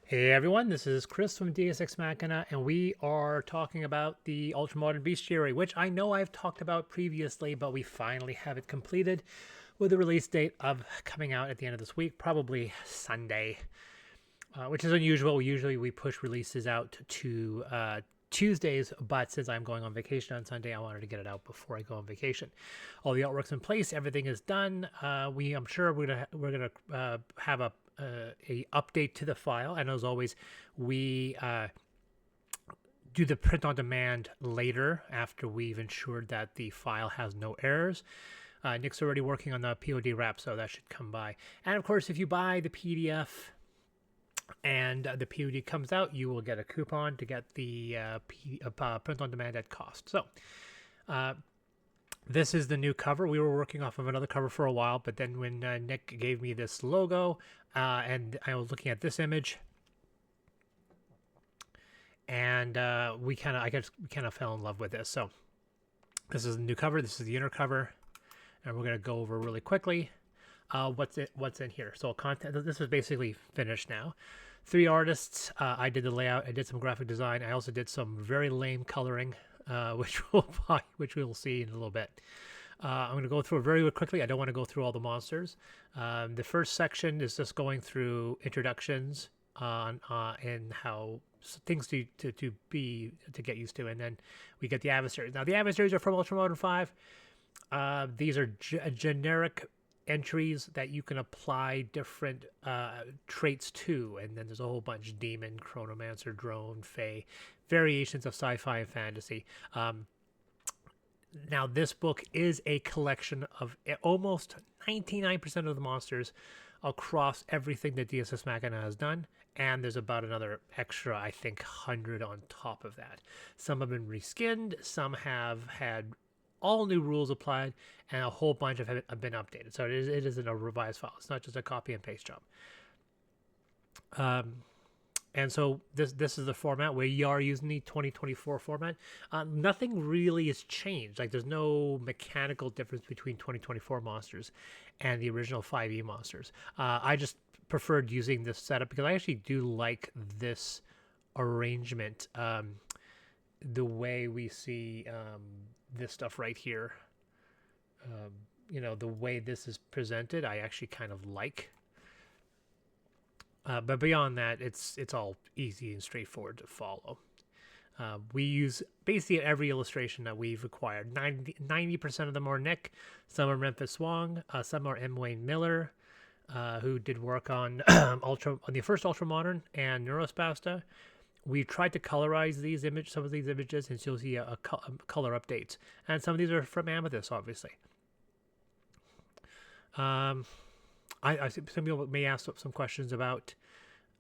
Hey everyone, this is Chris from Deus Ex Machina, and we are talking about the Ultramodern Bestiary, which I know I've talked about previously, but we finally have it completed with the release date of coming out at the end of this week, probably Sunday, which is unusual. Usually we push releases out to Tuesdays, but since I'm going on vacation on Sunday, I wanted to get it out before I go on vacation. All the artwork's in place, everything is done. I'm sure we're gonna have a update to the file, and as always, we do the print on demand later after we've ensured that the file has no errors. Nick's already working on the POD wrap, so that should come by. And of course, if you buy the PDF and the POD comes out, you will get a coupon to get the print on demand at cost. So this is the new cover. We were working off of another cover for a while, but then when Nick gave me this logo, and I was looking at this image, and we kind of fell in love with this. So this is the new cover. This is the inner cover, and we're gonna go over really quickly what's in here. So content. This is basically finished now. 3 artists. I did the layout. I did some graphic design. I also did some very lame coloring, which we will see in a little bit. I'm going to go through it very quickly. I don't want to go through all the monsters. The first section is just going through introductions on and how things to get used to, and then we get the adversaries. Now the adversaries are from Ultramodern 5. These are generic entries that you can apply different traits to, and then there's a whole bunch: demon, chronomancer, drone, fae, variations of sci-fi and fantasy. Now this book is a collection of almost 99% of the monsters across everything that Deus Ex Machina has done, and there's about another extra, I think, 100 on top of that. Some have been reskinned, some have had all new rules applied, and a whole bunch have been updated. So it is in a revised file. It's not just a copy and paste job. And so this is the format. We are using the 2024 format. Nothing really has changed. Like there's no mechanical difference between 2024 monsters and the original 5e monsters. I just preferred using this setup because I actually do like this arrangement. The way we see this stuff right here, the way this is presented, I actually kind of like. But beyond that, it's all easy and straightforward to follow. We use basically every illustration that we've acquired. 90% of them are Nick, some are Memphis Wong, some are M. Wayne Miller, who did work on on the first Ultramodern and Neurospasta. We tried to colorize some of these images, and you'll see a color updates. And some of these are from Amethyst, obviously. Some people may ask some questions about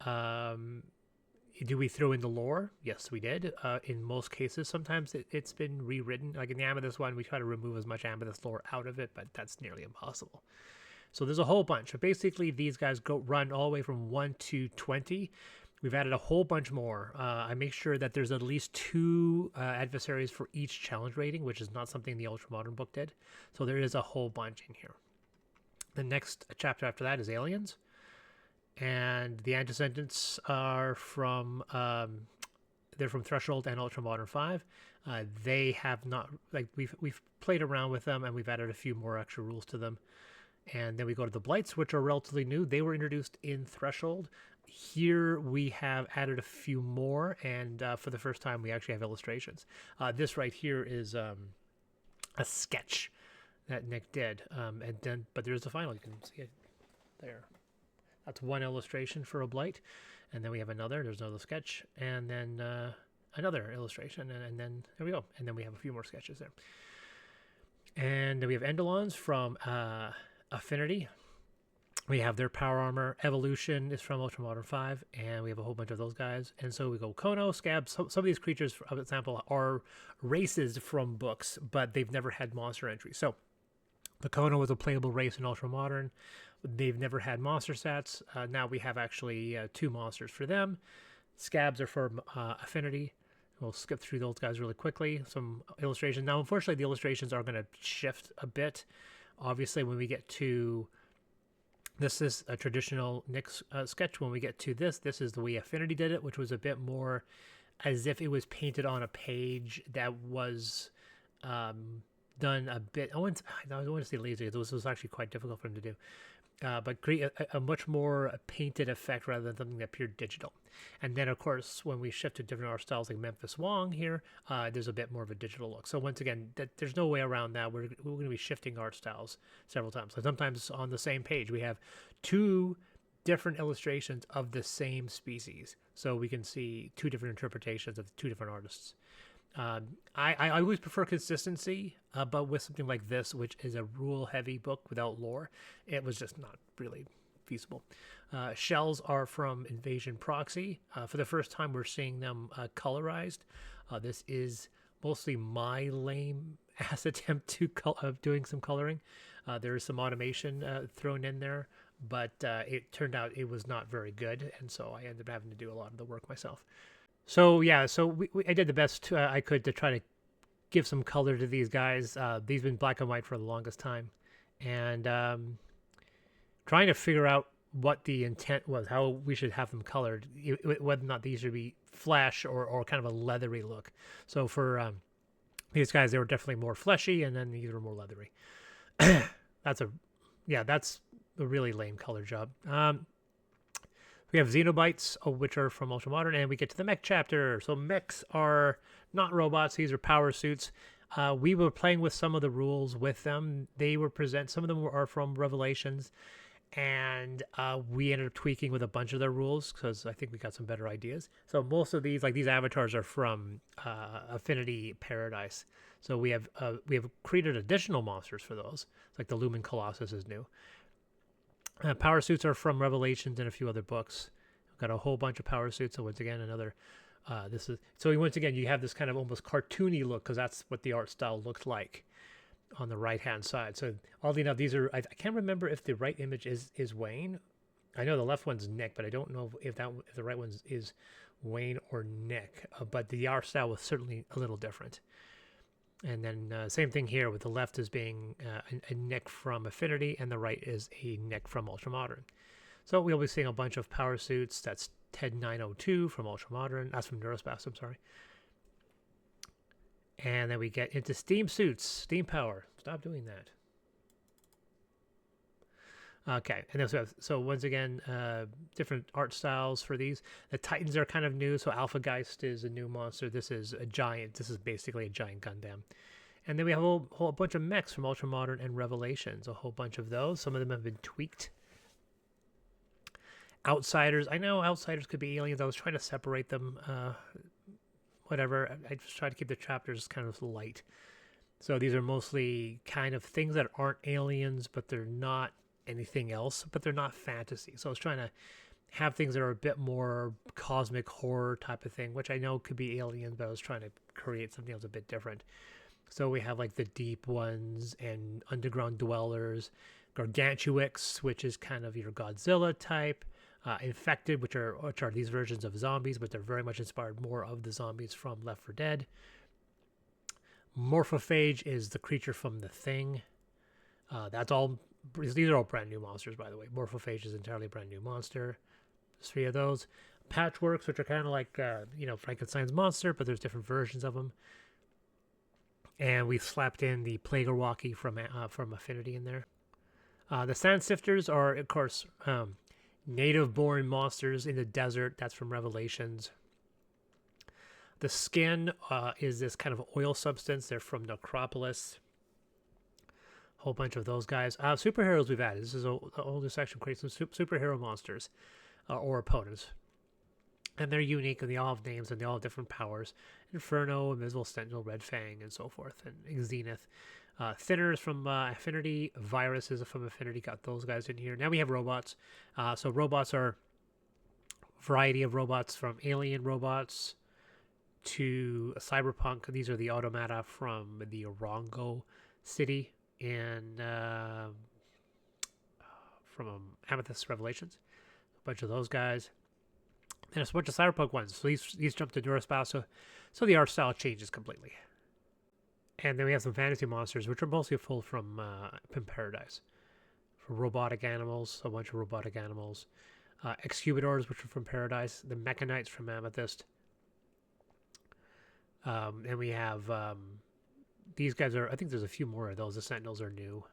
do we throw in the lore? Yes, we did. In most cases, sometimes it's been rewritten. Like in the Amethyst one, we try to remove as much Amethyst lore out of it, but that's nearly impossible. So there's a whole bunch. So basically, these guys run all the way from 1 to 20. We've added a whole bunch more. I make sure that there's at least 2 adversaries for each challenge rating, which is not something the Ultramodern book did. So there is a whole bunch in here. The next chapter after that is Aliens, and the antecedents are from they're from Threshold and Ultramodern 5. They have not, like, we've played around with them, and we've added a few more extra rules to them. And then we go to the Blights, which are relatively new. They were introduced in Threshold. Here we have added a few more, and for the first time we actually have illustrations. This right here is a sketch that Nick did, but there's the final. You can see it there. That's one illustration for a Blight, and then we have another. There's another sketch, and then another illustration, and then there we go. And then we have a few more sketches there. And then we have Endolons from Affinity. We have their power armor. Evolution is from Ultramodern 5, and we have a whole bunch of those guys. And so we go Kono, Scab. Some of these creatures, for example, are races from books, but they've never had monster entries. So the Kono was a playable race in Ultramodern. They've never had monster sets. Now we have actually 2 monsters for them. Scabs are from Affinity. We'll skip through those guys really quickly. Some illustrations. Now, unfortunately, the illustrations are going to shift a bit. Obviously, when we get to This is a traditional Nick sketch. When we get to this is the way Affinity did it, which was a bit more as if it was painted on a page that was done a bit. I don't want to say lazy. This was actually quite difficult for him to do. But create a much more painted effect rather than something that appeared digital. And then, of course, when we shift to different art styles like Memphis Wong here, there's a bit more of a digital look. So once again, there's no way around that. We're going to be shifting art styles several times. So sometimes on the same page, we have two different illustrations of the same species. So we can see two different interpretations of two different artists. I always prefer consistency, but with something like this, which is a rule-heavy book without lore, it was just not really feasible. Shells are from Invasion Proxy. For the first time, we're seeing them colorized. This is mostly my lame ass attempt to doing some coloring. There is some automation thrown in there, but it turned out it was not very good, and so I ended up having to do a lot of the work myself. So yeah, so I did the best I could to try to give some color to these guys. These have been black and white for the longest time, and trying to figure out what the intent was, how we should have them colored, whether or not these should be flesh or kind of a leathery look. So for these guys, they were definitely more fleshy, and then these were more leathery. That's a really lame color job. We have Xenobites, which are from Ultramodern, and we get to the mech chapter. So mechs are not robots; these are power suits. We were playing with some of the rules with them. They were some of them are from Revelations, and we ended up tweaking with a bunch of their rules because I think we got some better ideas. So most of these, like these avatars, are from Affinity Paradise. So we have created additional monsters for those, like the Lumen Colossus is new. Power suits are from Revelations and a few other books. We've got a whole bunch of power suits. So once again, once again, you have this kind of almost cartoony look because that's what the art style looked like on the right hand side. So oddly enough, these are I can't remember if the right image is Wayne. I know the left one's Nick, but I don't know if the right one is Wayne or Nick. But the art style was certainly a little different. And then same thing here with the left as being a Nick from Affinity and the right is a Nick from Ultramodern. So we'll be seeing a bunch of power suits. That's Ted 902 from Ultramodern. That's from Neurospace, I'm sorry. And then we get into steam suits, steam power. Stop doing that. Okay, and then so once again, different art styles for these. The Titans are kind of new, so Alpha Geist is a new monster. This is a giant. This is basically a giant Gundam. And then we have a whole bunch of mechs from Ultramodern and Revelations, a whole bunch of those. Some of them have been tweaked. Outsiders. I know outsiders could be aliens. I was trying to separate them. Whatever. I just tried to keep the chapters kind of light. So these are mostly kind of things that aren't aliens, but they're not anything else, but they're not fantasy. So I was trying to have things that are a bit more cosmic horror type of thing, which I know could be aliens, but I was trying to create something else a bit different. So we have like the deep ones and underground dwellers, Gargantuix, which is kind of your Godzilla type, Infected, which are these versions of zombies, but they're very much inspired more of the zombies from Left 4 Dead. Morphophage is the creature from The Thing. These are all brand new monsters, by the way. Morphophage is entirely a brand new monster. There's 3 of those. Patchworks, which are kind of like, Frankenstein's monster, but there's different versions of them. And we slapped in the Plaguewalkie from Affinity in there. The Sand Sifters are, of course, native-born monsters in the desert. That's from Revelations. The Skin is this kind of oil substance. They're from Necropolis. Whole bunch of those guys. Superheroes we've added. This is the older section creates some superhero monsters or opponents. And they're unique and they all have names and they all have different powers. Inferno, Invisible Sentinel, Red Fang, and so forth. And Zenith. Thinners from Affinity. Viruses from Affinity. Got those guys in here. Now we have robots. So robots are a variety of robots from alien robots to cyberpunk. These are the automata from the Orongo city in from Amethyst Revelations. A bunch of those guys. And there's a bunch of cyberpunk ones. So these jump to Neurospace, so the art style changes completely. And then we have some fantasy monsters, which are mostly pulled from Paradise, robotic animals, a bunch of robotic animals. Excubitors, which are from Paradise. The Mechanites from Amethyst. And we have these guys are, I think there's a few more of those. The Sentinels are new.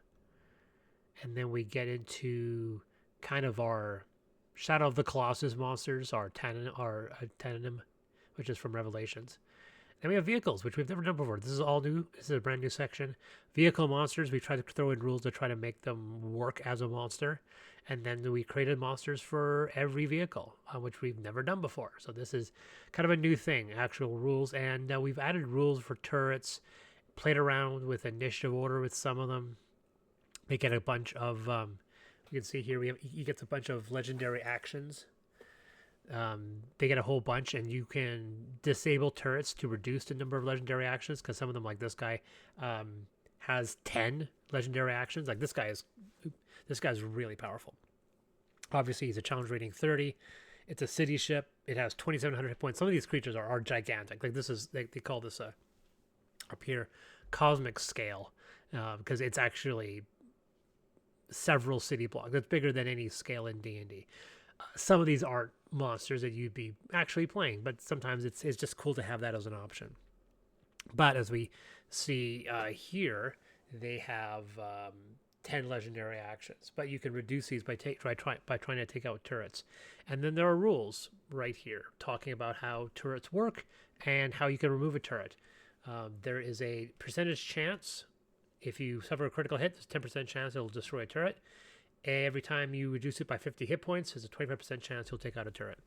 And then we get into kind of our Shadow of the Colossus monsters, our Tananim, which is from Revelations. And we have vehicles, which we've never done before. This is all new. This is a brand new section. Vehicle monsters, we try to throw in rules to try to make them work as a monster. And then we created monsters for every vehicle, which we've never done before. So this is kind of a new thing, actual rules. And we've added rules for turrets, played around with initiative order with some of them. They get a bunch of, you can see here, he gets a bunch of legendary actions. They get a whole bunch, and you can disable turrets to reduce the number of legendary actions, because some of them, like this guy, has 10 legendary actions. Like this guy's really powerful. Obviously, he's a challenge rating 30. It's a city ship. It has 2,700 hit points. Some of these creatures are gigantic. Like this is, they call this up here, cosmic scale, because it's actually several city blocks. That's bigger than any scale in D&D. Some of these aren't monsters that you'd be actually playing, but sometimes it's just cool to have that as an option. But as we see here, they have 10 legendary actions, but you can reduce these by trying to take out turrets. And then there are rules right here talking about how turrets work and how you can remove a turret. There is a percentage chance. If you suffer a critical hit, there's a 10% chance it'll destroy a turret. Every time you reduce it by 50 hit points, there's a 25% chance you'll take out a turret.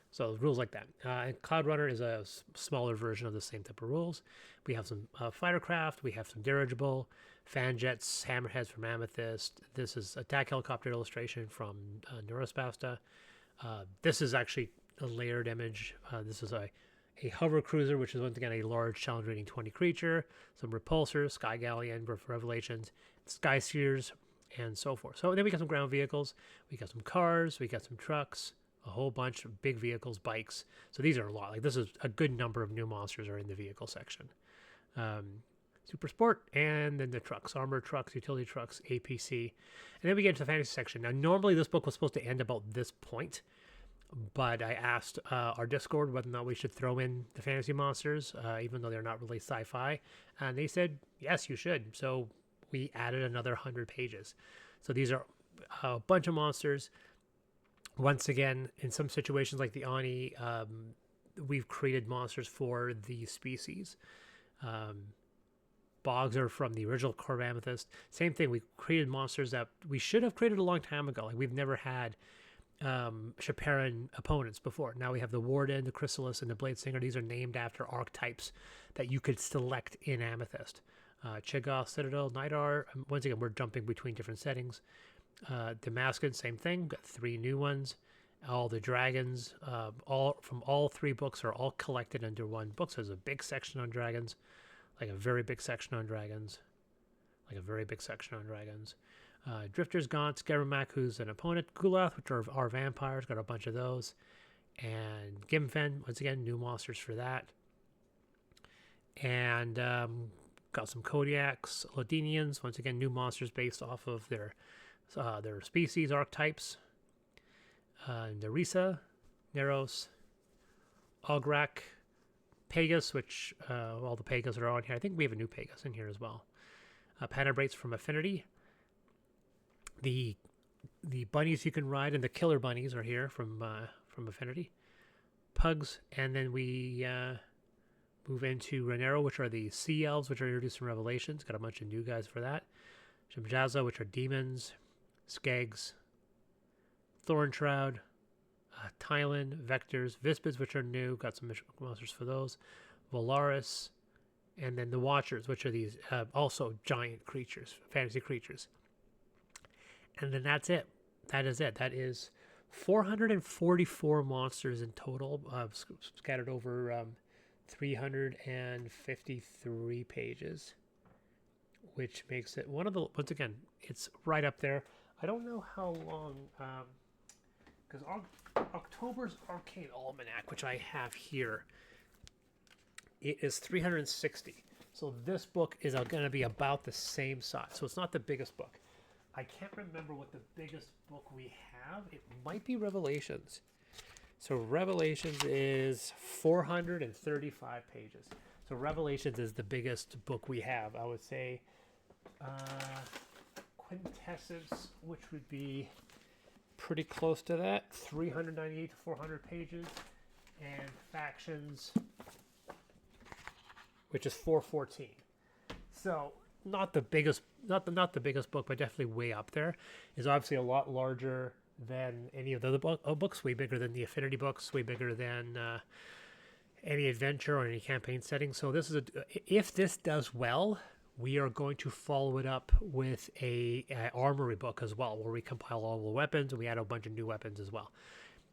So rules like that. And Cloud Runner is a smaller version of the same type of rules. We have some fightercraft. We have some dirigible, fan jets, hammerheads from Amethyst. This is attack helicopter illustration from Neurospasta. This is actually a layered image. This is a hover cruiser, which is once again a large challenge rating 20 creature, some repulsors, Sky Galleon for Revelations, Sky Seers, and so forth. So then we got some ground vehicles, we got some cars, we got some trucks, a whole bunch of big vehicles, bikes. So these are a lot. Like this is a good number of new monsters are in the vehicle section. Super Sport, and then the trucks, armored trucks, utility trucks, APC. And then we get into the fantasy section. Now, normally this book was supposed to end about this point, but I asked our Discord whether or not we should throw in the fantasy monsters, even though they're not really sci-fi. And they said, yes, you should. So we added another 100 pages. So these are a bunch of monsters. Once again, in some situations like the Ani, we've created monsters for the species. Bogs are from the original core of Amethyst. Same thing, we created monsters that we should have created a long time ago. Like we've never had Shaparan opponents before. Now we have the Warden, the Chrysalis, and the Blade Singer. These are named after archetypes that you could select in Amethyst. Chigoth, Citadel, Nidar. Once again, we're jumping between different settings. Damascus, same thing. Got 3 new ones. All the dragons, all from all 3 books are all collected into one book. So there's a big section on dragons, like a very big section on dragons, like a very big section on dragons. Drifters, Gaunt, Scarumak, who's an opponent, Gulath, which are our vampires, got a bunch of those, and Gimfen, once again, new monsters for that. And got some Kodiaks, Lodinians, once again, new monsters based off of their species archetypes. Nerissa, Neros, Ograk, Pegasus, which all the Pegasus are on here. I think we have a new Pegasus in here as well. Panabrates from Affinity. The bunnies you can ride and the killer bunnies are here from Affinity. Pugs, and then we move into Renero, which are the sea elves, which are introduced in Revelations. Got a bunch of new guys for that. Shimjaza, which are demons. Skags, Thornshroud, Tylan, Vectors, Vispids, which are new. Got some monsters for those. Volaris, and then the Watchers, which are these also giant creatures, fantasy creatures. And then that's it. That is it. That is 444 monsters in total, scattered over 353 pages, which makes it one of the, once again, it's right up there. I don't know how long, because October's Arcane Almanac, which I have here, it is 360. So this book is going to be about the same size. So it's not the biggest book. I can't remember what the biggest book we have. It might be Revelations. So Revelations is 435 pages. So Revelations is the biggest book we have. I would say Quintessence, which would be pretty close to that, 398 to 400 pages, and Factions, which is 414. So not the biggest, not the biggest book, but definitely way up there. Is obviously a lot larger than any of the other books, way bigger than the Affinity books, way bigger than any adventure or any campaign setting. So this is if this does well, we are going to follow it up with a armory book as well, where we compile all the weapons and we add a bunch of new weapons as well.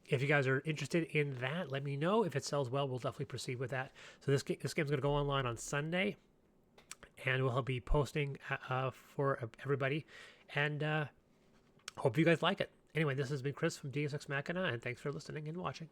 If you guys are interested in that, let me know. If it sells well, we'll definitely proceed with that. So this game's going to go online on Sunday, and we'll be posting for everybody. And hope you guys like it. Anyway, this has been Chris from Deus Ex Machina, and thanks for listening and watching.